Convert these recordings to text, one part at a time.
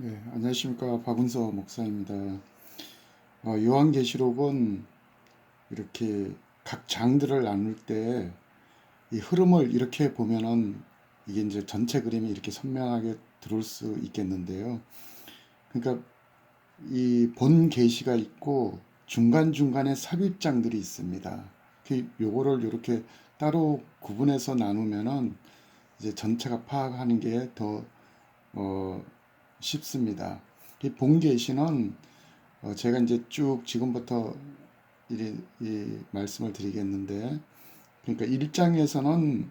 네, 안녕하십니까. 박은서 목사입니다. 요한계시록은 이렇게 각 장들을 나눌 때 이 흐름을 이렇게 보면은 이게 이제 전체 그림이 이렇게 선명하게 들어올 수 있겠는데요. 그러니까 이 본 계시가 있고 중간중간에 삽입장들이 있습니다. 요거를 이렇게 따로 구분해서 나누면은 이제 전체가 파악하는 게 더 쉽습니다. 이 본 계시는 제가 이제 쭉 지금부터 이 말씀을 드리겠는데, 그러니까 1장에서는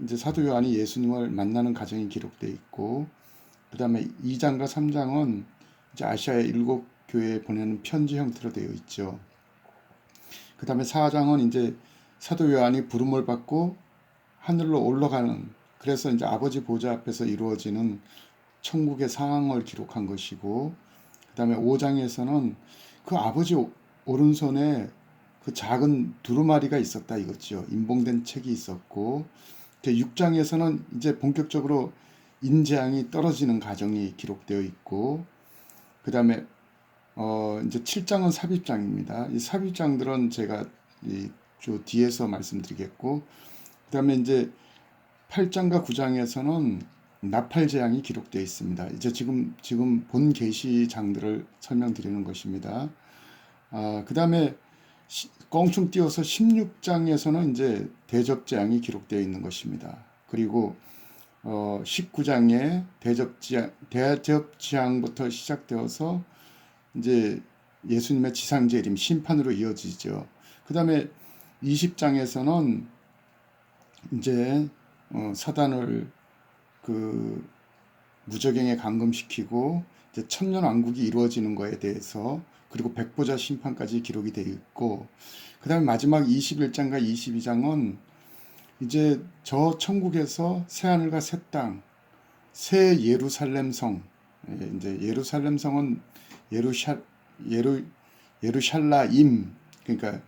이제 사도 요한이 예수님을 만나는 과정이 기록되어 있고, 그 다음에 2장과 3장은 이제 아시아의 일곱 교회에 보내는 편지 형태로 되어 있죠. 그 다음에 4장은 이제 사도 요한이 부름을 받고 하늘로 올라가는, 그래서 이제 아버지 보좌 앞에서 이루어지는 천국의 상황을 기록한 것이고, 그 다음에 5장에서는 그 아버지 오른손에 그 작은 두루마리가 있었다 이거죠. 인봉된 책이 있었고, 6장에서는 이제 본격적으로 인재앙이 떨어지는 과정이 기록되어 있고, 그 다음에 이제 7장은 삽입장입니다. 이 삽입장들은 제가 저 뒤에서 말씀드리겠고, 그 다음에 이제 8장과 9장에서는 나팔 재앙이 기록되어 있습니다. 이제 지금 본 계시장들을 설명드리는 것입니다. 그다음에 껑충 띄어서 16장에서는 이제 대접 재앙이 기록되어 있는 것입니다. 그리고 19장에 대접 재앙부터 시작되어서 이제 예수님의 지상재림 심판으로 이어지죠. 그다음에 20장에서는 이제 사단을 그 무저갱에 감금시키고 이제 천년왕국이 이루어지는 거에 대해서, 그리고 백보자 심판까지 기록이 되어 있고, 그 다음에 마지막 21장과 22장은 이제 저 천국에서 새 하늘과 새 땅, 새 예루살렘 성, 이제 예루살렘 성은 예루샬 예루 예루샬라임, 그러니까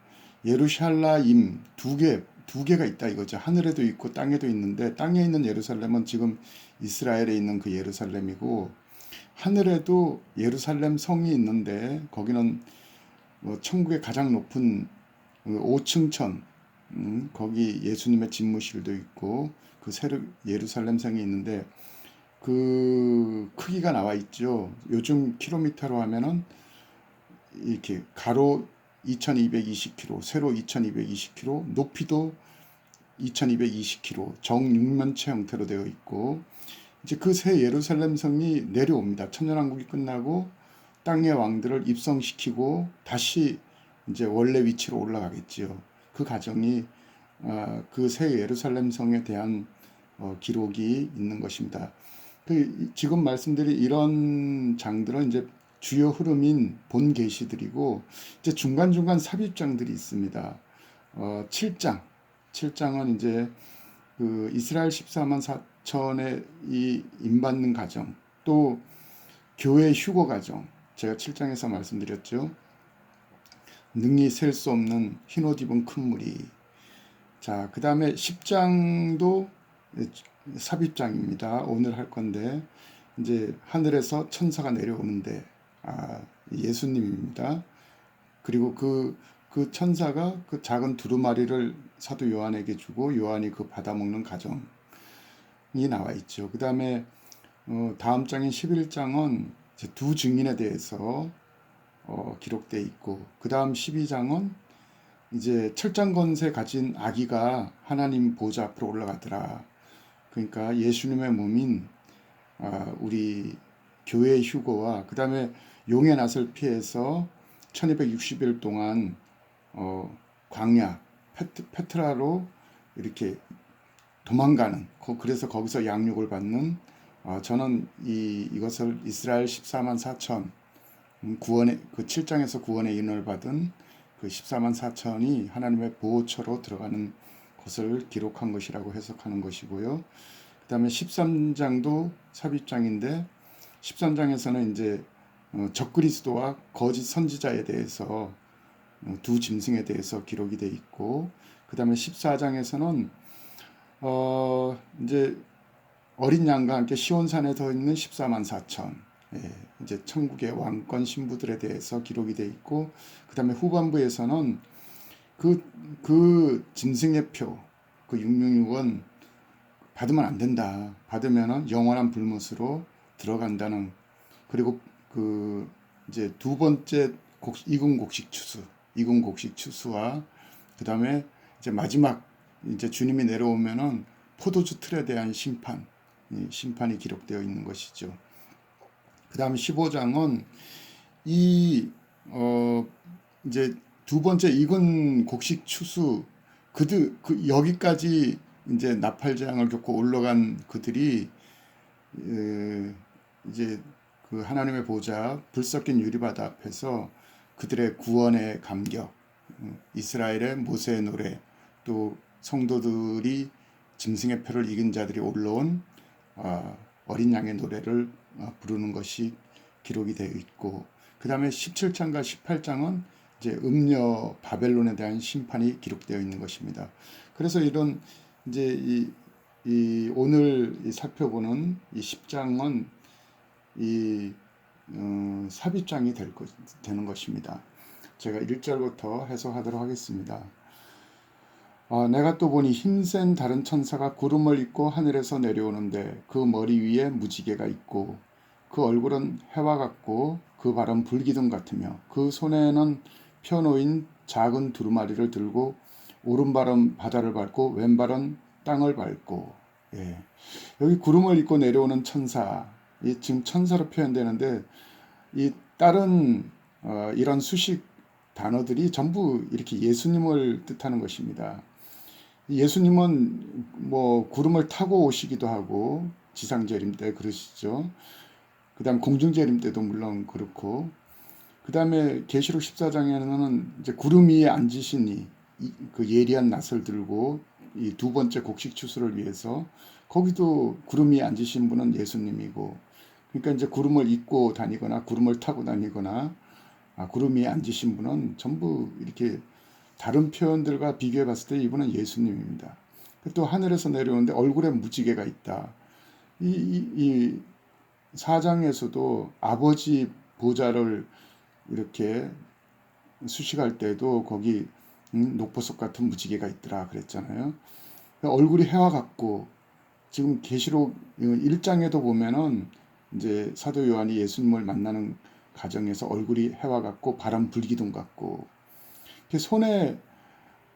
예루샬라임 두 개가 있다 이거죠. 하늘에도 있고 땅에도 있는데, 땅에 있는 예루살렘은 지금 이스라엘에 있는 그 예루살렘이고, 하늘에도 예루살렘 성이 있는데 거기는 천국의 가장 높은 5층천, 거기 예수님의 집무실도 있고 그 새로 예루살렘 성이 있는데, 그 크기가 나와 있죠. 요즘 킬로미터로 하면은 이렇게 가로 2220km, 세로 2220km, 높이도 2220km, 정육면체 형태로 되어 있고, 이제 그 새 예루살렘 성이 내려옵니다. 천년왕국이 끝나고 땅의 왕들을 입성시키고 다시 이제 원래 위치로 올라가겠지요. 그 과정이 그 새 예루살렘 성에 대한 기록이 있는 것입니다. 지금 말씀드린 이런 장들은 이제 주요 흐름인 본 계시들이고, 이제 중간중간 삽입장들이 있습니다. 7장. 7장은 이제 그 이스라엘 14만 4천의 이 임받는 과정, 또 교회 휴거 과정, 제가 7장에서 말씀드렸죠. 능히 셀 수 없는 흰옷 입은 큰 무리. 자, 그 다음에 10장도 삽입장입니다. 오늘 할 건데, 이제 하늘에서 천사가 내려오는데, 예수님입니다. 그리고 그 천사가 그 작은 두루마리를 사도 요한에게 주고 요한이 그 받아먹는 과정이 나와 있죠. 그 다음에 다음 장인 11장은 두 증인에 대해서 기록되어 있고, 그 다음 12장은 이제 철장 건세 가진 아기가 하나님 보좌 앞으로 올라가더라. 그러니까 예수님의 몸인 우리 교회 휴거와, 그 다음에 용의 낯을 피해서 1260일 동안 광야 페트라로 이렇게 도망가는, 그래서 거기서 양육을 받는, 저는 이것을 이스라엘 14만 4천 구원의 그 7장에서 구원의 인을 받은 그 14만 4천이 하나님의 보호처로 들어가는 것을 기록한 것이라고 해석하는 것이고요. 그 다음에 13장도 삽입장인데, 13장에서는 이제 적그리스도와 거짓 선지자에 대해서 두 짐승에 대해서 기록이 돼 있고, 그 다음에 14장에서는 이제 어린 양과 함께 시온산에 서 있는 14만 4천. 예, 이제 천국의 왕권 신부들에 대해서 기록이 돼 있고, 그 다음에 후반부에서는 그 짐승의 표, 그 666은 받으면 안 된다. 받으면은 영원한 불못으로 들어간다는. 그리고 그 이제 두 번째 이군 곡식 추수와 그 다음에 이제 마지막 이제 주님이 내려오면은 포도주 틀에 대한 심판이 기록되어 있는 것이죠. 그 다음에 15장은 이 이제 두 번째 익은 곡식 추수 여기까지 이제 나팔장을 겪고 올라간 그들이 이제 그 하나님의 보좌 불 섞인 유리바다 앞에서 그들의 구원의 감격, 이스라엘의 모세의 노래, 또 성도들이 짐승의 표를 이긴 자들이 올라온 어린 양의 노래를 부르는 것이 기록이 되어 있고, 그 다음에 17장과 18장은 이제 음녀 바벨론에 대한 심판이 기록되어 있는 것입니다. 그래서 이런 이제 오늘 살펴보는 이 10장은 삽입장이 되는 것입니다. 제가 1절부터 해석하도록 하겠습니다. 내가 또 보니 힘센 다른 천사가 구름을 입고 하늘에서 내려오는데 그 머리 위에 무지개가 있고 그 얼굴은 해와 같고 그 발은 불기둥 같으며 그 손에는 펴놓인 작은 두루마리를 들고 오른발은 바다를 밟고 왼발은 땅을 밟고. 예. 여기 구름을 입고 내려오는 천사, 지금 천사로 표현되는데 이 다른 이런 수식 단어들이 전부 이렇게 예수님을 뜻하는 것입니다. 예수님은 뭐 구름을 타고 오시기도 하고 지상재림 때 그러시죠. 그 다음 공중재림 때도 물론 그렇고, 그 다음에 계시록 14장에는 이제 구름 위에 앉으시니 그 예리한 낫을 들고 이 두 번째 곡식 추수를 위해서 거기도 구름 위에 앉으신 분은 예수님이고, 그러니까 이제 구름을 입고 다니거나 구름을 타고 다니거나 구름 위에 앉으신 분은 전부 이렇게 다른 표현들과 비교해 봤을 때 이분은 예수님입니다. 또 하늘에서 내려오는데 얼굴에 무지개가 있다. 이 사장에서도 아버지 보좌를 이렇게 수식할 때도 거기 녹보석 같은 무지개가 있더라 그랬잖아요. 얼굴이 해와 같고, 지금 계시록 1장에도 보면은 이제 사도 요한이 예수님을 만나는 가정에서 얼굴이 해와 같고 발은 불기둥 같고, 손에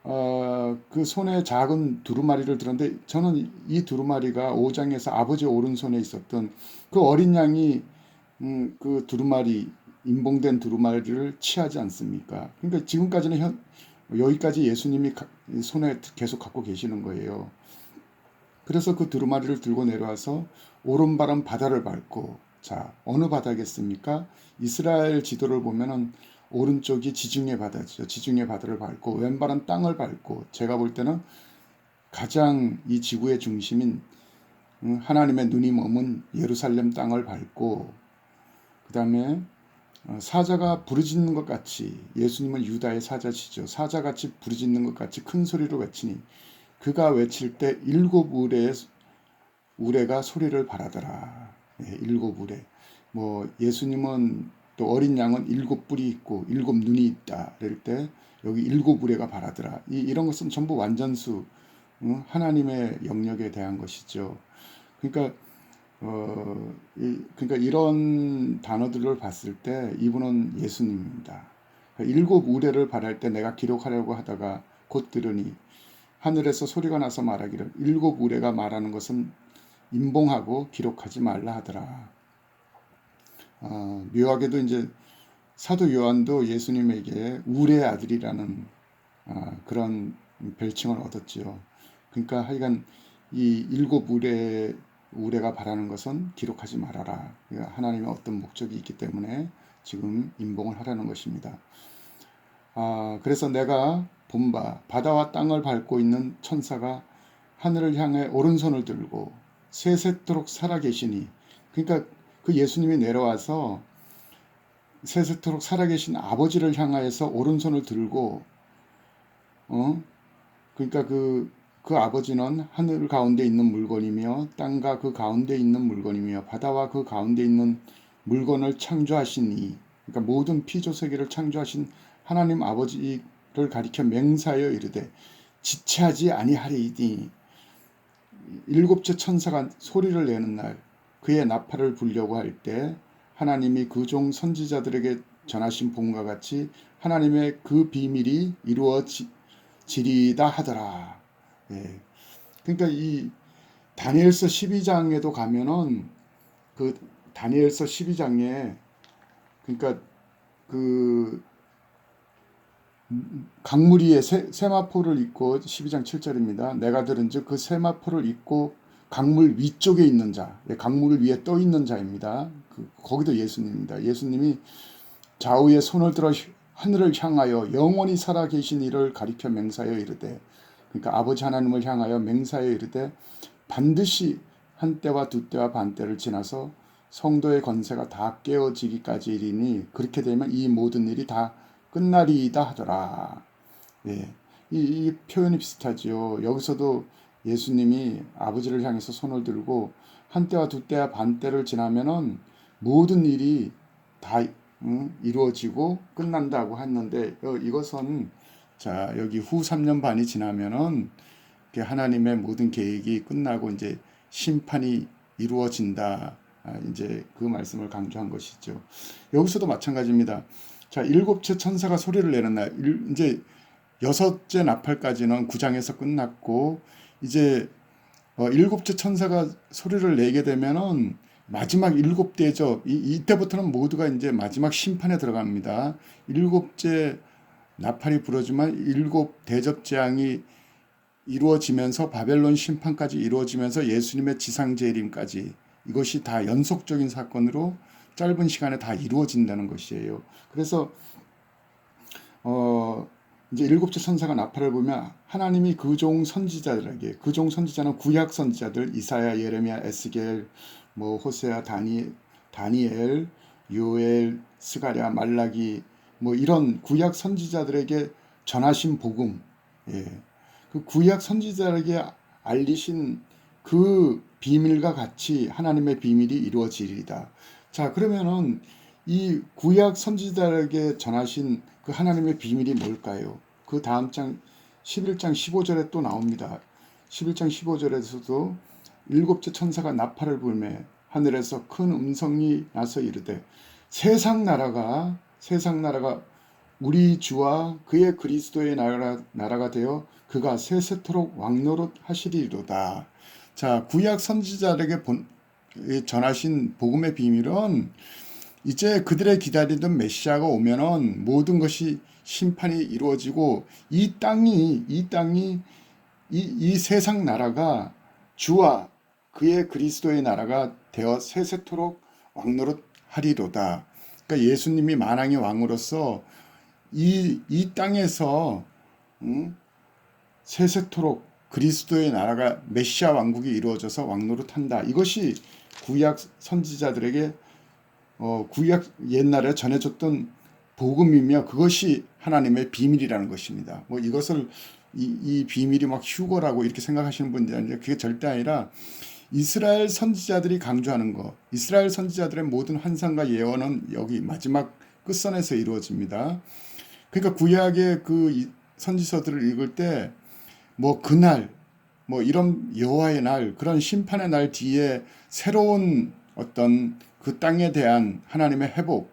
그 손에 작은 두루마리를 들었는데, 저는 이 두루마리가 5장에서 아버지 오른손에 있었던 그 어린 양이 그 두루마리, 임봉된 두루마리를 취하지 않습니까? 그러니까 지금까지는 여기까지 예수님이 손에 계속 갖고 계시는 거예요. 그래서 그 두루마리를 들고 내려와서 오른발은 바다를 밟고, 자, 어느 바다겠습니까? 이스라엘 지도를 보면은 오른쪽이 지중해 바다죠. 지중해 바다를 밟고 왼발은 땅을 밟고, 제가 볼 때는 가장 이 지구의 중심인 하나님의 눈이 머문 예루살렘 땅을 밟고, 그 다음에 사자가 부르짖는 것 같이, 예수님은 유다의 사자시죠. 사자같이 부르짖는 것 같이 큰 소리로 외치니 그가 외칠 때 일곱 우레가 소리를 발하더라. 예, 일곱 우레. 뭐 예수님은 또 어린 양은 일곱 뿔이 있고 일곱 눈이 있다. 그럴 때 여기 일곱 우레가 발하더라. 이런 것은 전부 완전수, 하나님의 영역에 대한 것이죠. 그러니까 그러니까 이런 단어들을 봤을 때 이분은 예수님입니다. 그러니까 일곱 우레를 발할 때 내가 기록하려고 하다가 곧 들으니 하늘에서 소리가 나서 말하기를 일곱 우레가 말하는 것은 임봉하고 기록하지 말라 하더라. 묘하게도 이제 사도 요한도 예수님에게 우레의 아들이라는 그런 별칭을 얻었지요. 그러니까 하여간 이 일곱 우레가 바라는 것은 기록하지 말아라. 하나님의 어떤 목적이 있기 때문에 지금 임봉을 하라는 것입니다. 그래서 내가 본 바 바다와 땅을 밟고 있는 천사가 하늘을 향해 오른손을 들고 세세토록 살아계시니, 그러니까 그 예수님이 내려와서 세세토록 살아계신 아버지를 향하여서 오른손을 들고, 그러니까 그 그 아버지는 하늘 가운데 있는 물건이며 땅과 그 가운데 있는 물건이며 바다와 그 가운데 있는 물건을 창조하신 이, 그러니까 모든 피조 세계를 창조하신 하나님 아버지를 가리켜 맹사하여 이르되 지체하지 아니하리이니 일곱째 천사가 소리를 내는 날 그의 나팔을 불려고 할 때 하나님이 그 종 선지자들에게 전하신 복음과 같이 하나님의 그 비밀이 이루어지리다 하더라. 예. 그러니까 이 다니엘서 12장에도 가면은 그 다니엘서 12장에 그러니까 그 강물 위에 세마포를 입고 12장 7절입니다. 내가 들은즉 그 세마포를 입고 강물 위쪽에 있는 자, 강물 위에 떠 있는 자입니다. 거기도 예수님입니다. 예수님이 좌우에 손을 들어 하늘을 향하여 영원히 살아 계신 이를 가리켜 맹사하여 이르되, 그러니까 아버지 하나님을 향하여 맹사하여 이르되 반드시 한 때와 두 때와 반 때를 지나서 성도의 권세가 다 깨어지기까지 이르니 그렇게 되면 이 모든 일이 다 끝나리이다 하더라. 예. 이 표현이 비슷하지요. 여기서도 예수님이 아버지를 향해서 손을 들고 한 때와 두 때와 반 때를 지나면은 모든 일이 다 이루어지고 끝난다고 했는데 이것은 자 여기 후 3년 반이 지나면은 하나님의 모든 계획이 끝나고 이제 심판이 이루어진다. 이제 그 말씀을 강조한 것이죠. 여기서도 마찬가지입니다. 자, 일곱째 천사가 소리를 내는 날, 이제 여섯째 나팔까지는 9장에서 끝났고, 이제 일곱째 천사가 소리를 내게 되면은 마지막 일곱 대접, 이때부터는 모두가 이제 마지막 심판에 들어갑니다. 일곱째 나팔이 부러지면 일곱 대접 재앙이 이루어지면서 바벨론 심판까지 이루어지면서 예수님의 지상 재림까지 이것이 다 연속적인 사건으로 짧은 시간에 다 이루어진다는 것이에요. 그래서 이제 일곱째 천사가 나팔을 보면 하나님이 그 종 선지자들에게, 그 종 선지자는 구약 선지자들 이사야, 예레미야, 에스겔, 뭐 호세아, 다니엘, 요엘, 스가랴, 말라기 뭐 이런 구약 선지자들에게 전하신 복음, 예. 그 구약 선지자에게 알리신 그 비밀과 같이 하나님의 비밀이 이루어지리이다. 자, 그러면은 이 구약 선지자에게 전하신 그 하나님의 비밀이 뭘까요? 그 다음 장 11장 15절에 또 나옵니다. 11장 15절에서도 일곱째 천사가 나팔을 불매 하늘에서 큰 음성이 나서 이르되 세상 나라가 우리 주와 그의 그리스도의 나라가 되어 그가 세세토록 왕노릇 하시리로다. 자, 구약 선지자들에게 전하신 복음의 비밀은 이제 그들의 기다리던 메시아가 오면은 모든 것이 심판이 이루어지고 이 세상 나라가 주와 그의 그리스도의 나라가 되어 세세토록 왕노릇 하리로다. 그러니까 예수님이 만왕의 왕으로서 이 땅에서 세세토록 그리스도의 나라가 메시아 왕국이 이루어져서 왕노릇한다. 이것이 구약 선지자들에게 구약 옛날에 전해졌던 복음이며 그것이 하나님의 비밀이라는 것입니다. 뭐 이것을 이 비밀이 막 휴거라고 이렇게 생각하시는 분들이 아니라 그게 절대 아니라 이스라엘 선지자들이 강조하는 것, 이스라엘 선지자들의 모든 환상과 예언은 여기 마지막 끝선에서 이루어집니다. 그러니까 구약의 그 선지서들을 읽을 때 뭐 그날 뭐 이런 여호와의 날 그런 심판의 날 뒤에 새로운 어떤 그 땅에 대한 하나님의 회복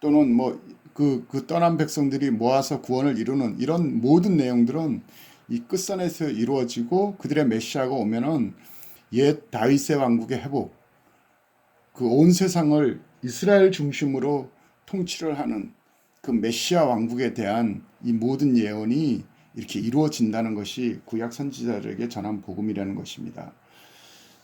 또는 뭐 그 떠난 백성들이 모아서 구원을 이루는 이런 모든 내용들은 이 끝선에서 이루어지고 그들의 메시아가 오면은 옛 다윗의 왕국의 회복 그 온 세상을 이스라엘 중심으로 통치를 하는 그 메시아 왕국에 대한 이 모든 예언이 이렇게 이루어진다는 것이 구약 선지자들에게 전한 복음이라는 것입니다.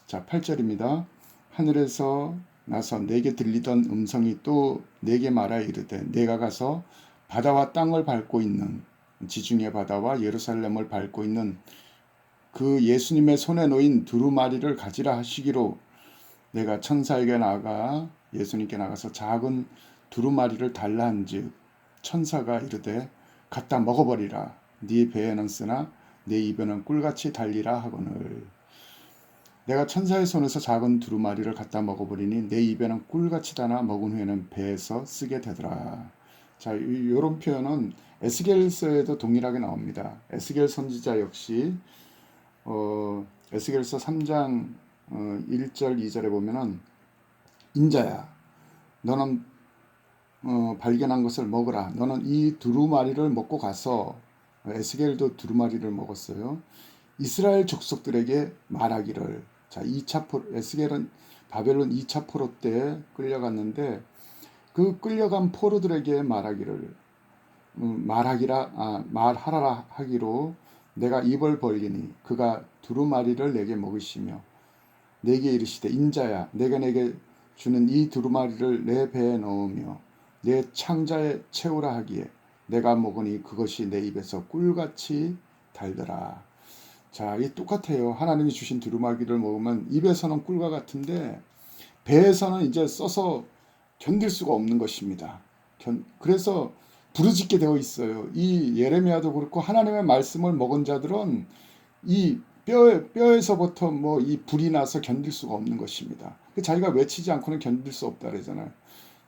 자, 8절입니다. 하늘에서 나서 내게 들리던 음성이 또 내게 말하여 이르되 내가 가서 바다와 땅을 밟고 있는 지중해 바다와 예루살렘을 밟고 있는 그 예수님의 손에 놓인 두루마리를 가지라 하시기로 내가 천사에게 나가 예수님께 나가서 작은 두루마리를 달라 한즉 천사가 이르되 갖다 먹어버리라. 네 배에는 쓰나 내 입에는 꿀같이 달리라 하거늘. 내가 천사의 손에서 작은 두루마리를 갖다 먹어버리니 내 입에는 꿀같이 다나 먹은 후에는 배에서 쓰게 되더라. 자, 이런 표현은 에스겔서에도 동일하게 나옵니다. 에스겔 선지자 역시 에스겔서 3장 1절 2절에 보면은 인자야 너는 발견한 것을 먹으라. 너는 이 두루마리를 먹고 가서 에스겔도 두루마리를 먹었어요. 이스라엘 족속들에게 말하기를. 자, 2차 포로 에스겔은 바벨론 2차 포로 때 끌려갔는데 그 끌려간 포로들에게 말하라 하기로 내가 입을 벌리니 그가 두루마리를 내게 먹으시며 내게 이르시되 인자야 내가 내게 주는 이 두루마리를 내 배에 넣으며 내 창자에 채우라 하기에 내가 먹으니 그것이 내 입에서 꿀같이 달더라. 자, 이 똑같아요. 하나님이 주신 두루마기를 먹으면 입에서는 꿀과 같은데 배에서는 이제 써서 견딜 수가 없는 것입니다. 그래서 부르짖게 되어 있어요. 이 예레미야도 그렇고 하나님의 말씀을 먹은 자들은 이 뼈에서부터 뭐 이 불이 나서 견딜 수가 없는 것입니다. 자기가 외치지 않고는 견딜 수 없다 그러잖아요.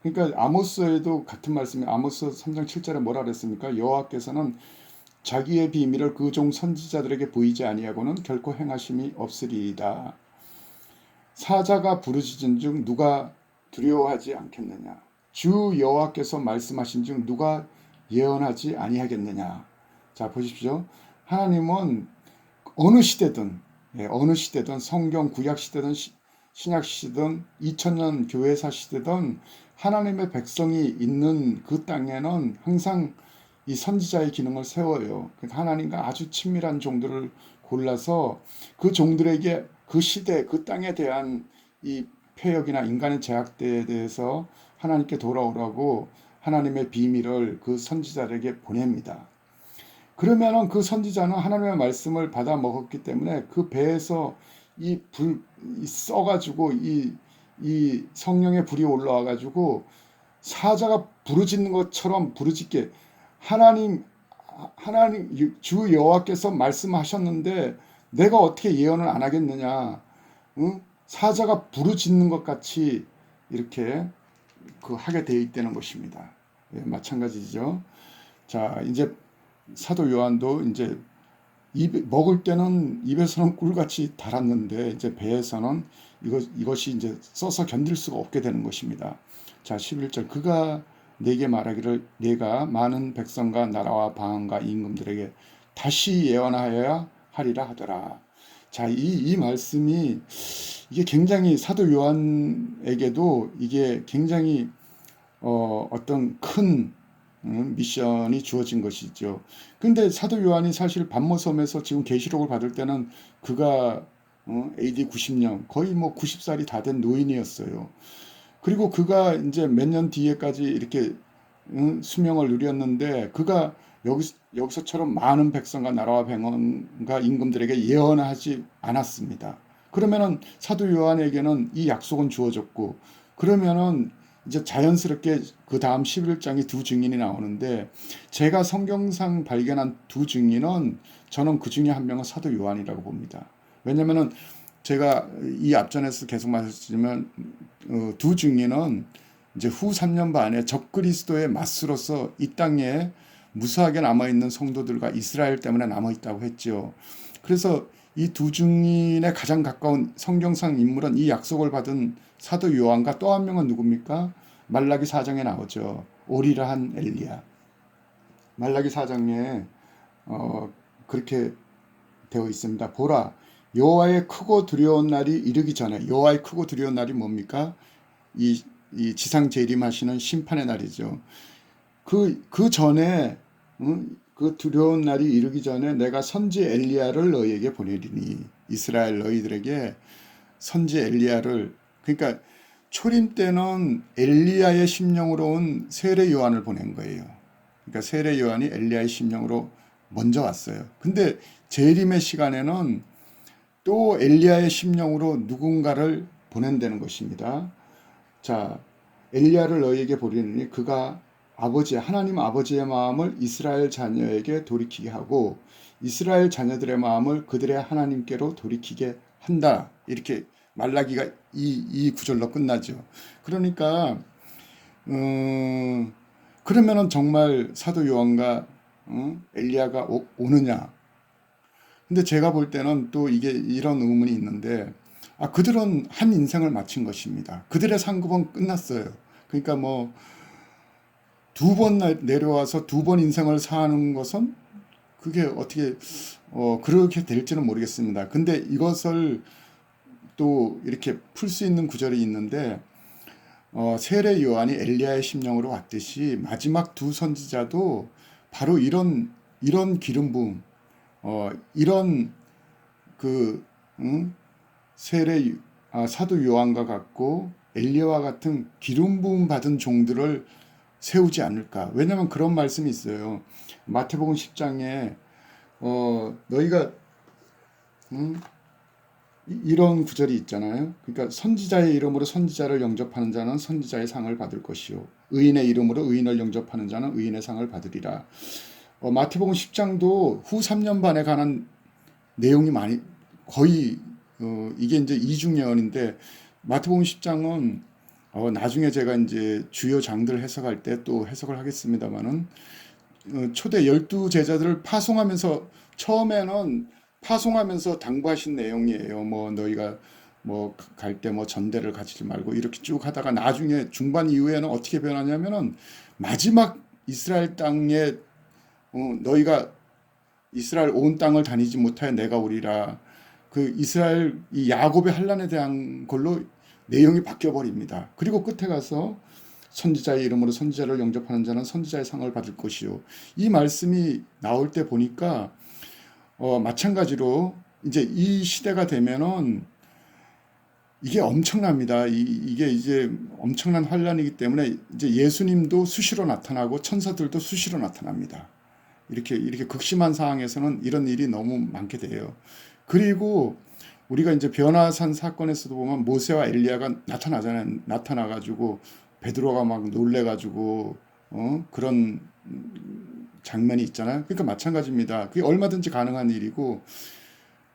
그러니까 아모스에도 같은 말씀이 아모스 3장 7절에 뭐라 그랬습니까? 여호와께서는 자기의 비밀을 그 종 선지자들에게 보이지 아니하고는 결코 행하심이 없으리이다. 사자가 부르짖은 중 누가 두려워하지 않겠느냐? 주 여호와께서 말씀하신 중 누가 예언하지 아니하겠느냐? 자, 보십시오. 하나님은 어느 시대든 성경 구약 시대든 신약 시대든 2000년 교회사 시대든 하나님의 백성이 있는 그 땅에는 항상 이 선지자의 기능을 세워요. 하나님과 아주 친밀한 종들을 골라서 그 종들에게 그 시대, 그 땅에 대한 이 폐역이나 인간의 제약대에 대해서 하나님께 돌아오라고 하나님의 비밀을 그 선지자에게 보냅니다. 그러면은 그 선지자는 하나님의 말씀을 받아 먹었기 때문에 그 배에서 써가지고 이 성령의 불이 올라와가지고 사자가 부르짖는 것처럼 부르짖게 하나님 주 여호와께서 말씀하셨는데 내가 어떻게 예언을 안 하겠느냐? 응? 사자가 부르짖는 것 같이 이렇게 하게 되어 있다는 것입니다. 예, 마찬가지죠. 자, 이제 사도 요한도 이제 먹을 때는 입에서는 꿀같이 달았는데 이제 배에서는 이것이 이제 써서 견딜 수가 없게 되는 것입니다. 자, 11절 그가 내게 말하기를 내가 많은 백성과 나라와 방언과 임금들에게 다시 예언하여야 하리라 하더라. 자, 이 말씀이 이게 굉장히 사도 요한에게도 이게 굉장히 어떤 큰 미션이 주어진 것이죠. 근데 사도 요한이 사실 반모섬에서 지금 계시록을 받을 때는 그가 AD 90년 거의 뭐 90살이 다 된 노인이었어요. 그리고 그가 이제 몇 년 뒤에까지 이렇게 수명을 누렸는데 그가 여기서처럼 많은 백성과 나라와 병원과 임금들에게 예언하지 않았습니다. 그러면은 사도 요한에게는 이 약속은 주어졌고 그러면은 이제 자연스럽게 그 다음 11장에 두 증인이 나오는데 제가 성경상 발견한 두 증인은 저는 그 중에 한 명은 사도 요한이라고 봅니다. 왜냐면은 제가 이 앞전에서 계속 말씀드리면 두 증인은 이제 후 3년 반에 적그리스도의 맞수로서 이 땅에 무수하게 남아있는 성도들과 이스라엘 때문에 남아있다고 했죠. 그래서 이 두 증인의 가장 가까운 성경상 인물은 이 약속을 받은 사도 요한과 또 한 명은 누굽니까? 말라기 4장에 나오죠. 오리라 한 엘리야. 말라기 4장에 그렇게 되어 있습니다. 보라, 여호와의 크고 두려운 날이 이르기 전에 여호와의 크고 두려운 날이 뭡니까? 이 지상 재림하시는 심판의 날이죠. 그 전에 그 두려운 날이 이르기 전에 내가 선지 엘리야를 너희에게 보내리니 이스라엘 너희들에게 선지 엘리야를 그러니까 초림 때는 엘리야의 심령으로 온 세례 요한을 보낸 거예요. 그러니까 세례 요한이 엘리야의 심령으로 먼저 왔어요. 근데 재림의 시간에는 또 엘리야의 심령으로 누군가를 보낸다는 것입니다. 자, 엘리야를 너희에게 보내리니 그가 하나님 아버지의 마음을 이스라엘 자녀에게 돌이키게 하고 이스라엘 자녀들의 마음을 그들의 하나님께로 돌이키게 한다. 이렇게 말라기가 이 구절로 끝나죠. 그러니까 그러면은 정말 사도 요한과 엘리야가 오느냐? 근데 제가 볼 때는 또 이게 이런 의문이 있는데, 그들은 한 인생을 마친 것입니다. 그들의 상급은 끝났어요. 그러니까 뭐 두 번 내려와서 두 번 인생을 사는 것은 그게 어떻게 그렇게 될지는 모르겠습니다. 근데 이것을 또 이렇게 풀 수 있는 구절이 있는데, 세례 요한이 엘리야의 심령으로 왔듯이 마지막 두 선지자도 바로 이런 기름 부음, 이런 그 세례 사도 요한과 같고 엘리야와 같은 기름 부음 받은 종들을 세우지 않을까? 왜냐하면 그런 말씀이 있어요. 마태복음 10장에 너희가 이런 구절이 있잖아요. 그러니까 선지자의 이름으로 선지자를 영접하는 자는 선지자의 상을 받을 것이요, 의인의 이름으로 의인을 영접하는 자는 의인의 상을 받으리라. 마태복음 10장도 후 3년 반에 관한 내용이 많이 거의 이게 이제 이중예언인데, 마태복음 10장은 나중에 제가 이제 주요 장들 해석할 때 또 해석을 하겠습니다만은 초대 12제자들을 파송하면서 처음에는 파송하면서 당부하신 내용이에요. 뭐 너희가 뭐 갈 때 뭐 전대를 가지지 말고 이렇게 쭉 하다가 나중에 중반 이후에는 어떻게 변하냐면은 마지막 이스라엘 땅에 너희가 이스라엘 온 땅을 다니지 못하여 내가 오리라. 그 이스라엘 이 야곱의 환란에 대한 걸로 내용이 바뀌어 버립니다. 그리고 끝에 가서 선지자의 이름으로 선지자를 영접하는 자는 선지자의 상을 받을 것이요. 이 말씀이 나올 때 보니까 마찬가지로 이제 이 시대가 되면은 이게 엄청납니다. 이게 이제 엄청난 환란이기 때문에 이제 예수님도 수시로 나타나고 천사들도 수시로 나타납니다. 이렇게 극심한 상황에서는 이런 일이 너무 많게 돼요. 그리고 우리가 이제 변화산 사건에서도 보면 모세와 엘리야가 나타나잖아요. 나타나가지고 베드로가 막 놀래가지고 그런 장면이 있잖아요. 그러니까 마찬가지입니다. 그게 얼마든지 가능한 일이고,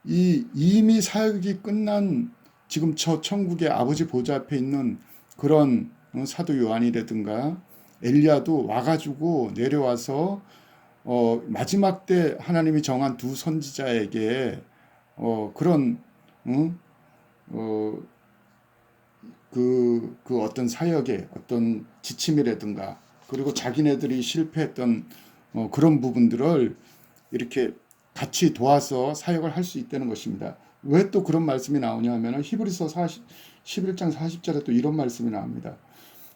이미 사역이 끝난 지금 저 천국의 아버지 보좌 앞에 있는 그런 사도 요한이라든가 엘리야도 와가지고 내려와서 마지막 때 하나님이 정한 두 선지자에게 그런 어, 그 어떤 사역의 어떤 지침이라든가 그리고 자기네들이 실패했던 그런 부분들을 이렇게 같이 도와서 사역을 할 수 있다는 것입니다. 왜 또 그런 말씀이 나오냐 하면 히브리서 11장 40절에 또 이런 말씀이 나옵니다.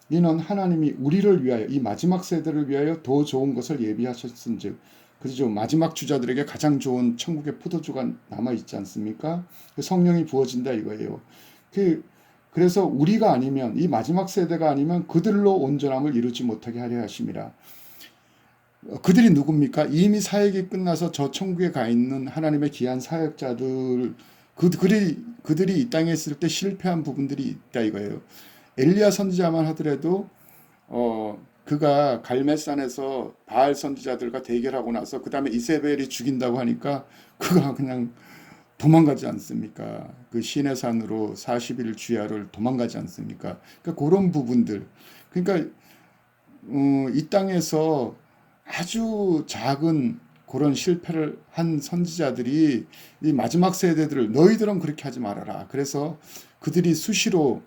이는 하나님이 우리를 위하여 이 마지막 세대를 위하여 더 좋은 것을 예비하셨은즉, 그죠? 마지막 주자들에게 가장 좋은 천국의 포도주가 남아 있지 않습니까? 그 성령이 부어진다 이거예요. 그래서 우리가 아니면 이 마지막 세대가 아니면 그들로 온전함을 이루지 못하게 하려 하심이라. 그들이 누굽니까? 이미 사역이 끝나서 저 천국에 가 있는 하나님의 귀한 사역자들, 그들이 이 땅에 있을 때 실패한 부분들이 있다 이거예요. 엘리야 선지자만 하더라도 그가 갈멜산에서 바알 선지자들과 대결하고 나서 그 다음에 이세벨이 죽인다고 하니까 그가 그냥 도망가지 않습니까? 그 시내산으로 40일 주야를 도망가지 않습니까? 그러니까 그런 부분들. 그러니까 이 땅에서 아주 작은 그런 실패를 한 선지자들이 이 마지막 세대들을 너희들은 그렇게 하지 말아라. 그래서 그들이 수시로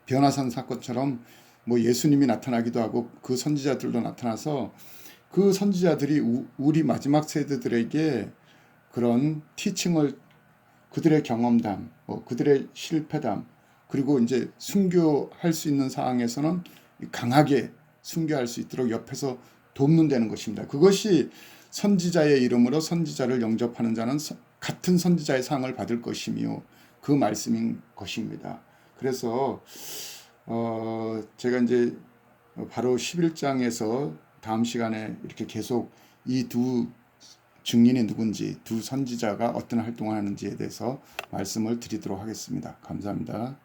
변화산 사건처럼 뭐 예수님이 나타나기도 하고 그 선지자들도 나타나서 그 선지자들이 우리 마지막 세대들에게 그런 티칭을, 그들의 경험담, 그들의 실패담, 그리고 이제 순교할 수 있는 상황에서는 강하게 순교할 수 있도록 옆에서 돕는다는 것입니다. 그것이 선지자의 이름으로 선지자를 영접하는 자는 같은 선지자의 상을 받을 것이며 그 말씀인 것입니다. 그래서 제가 이제 바로 11장에서 다음 시간에 이렇게 계속 이 두 증인이 누군지, 두 선지자가 어떤 활동을 하는지에 대해서 말씀을 드리도록 하겠습니다. 감사합니다.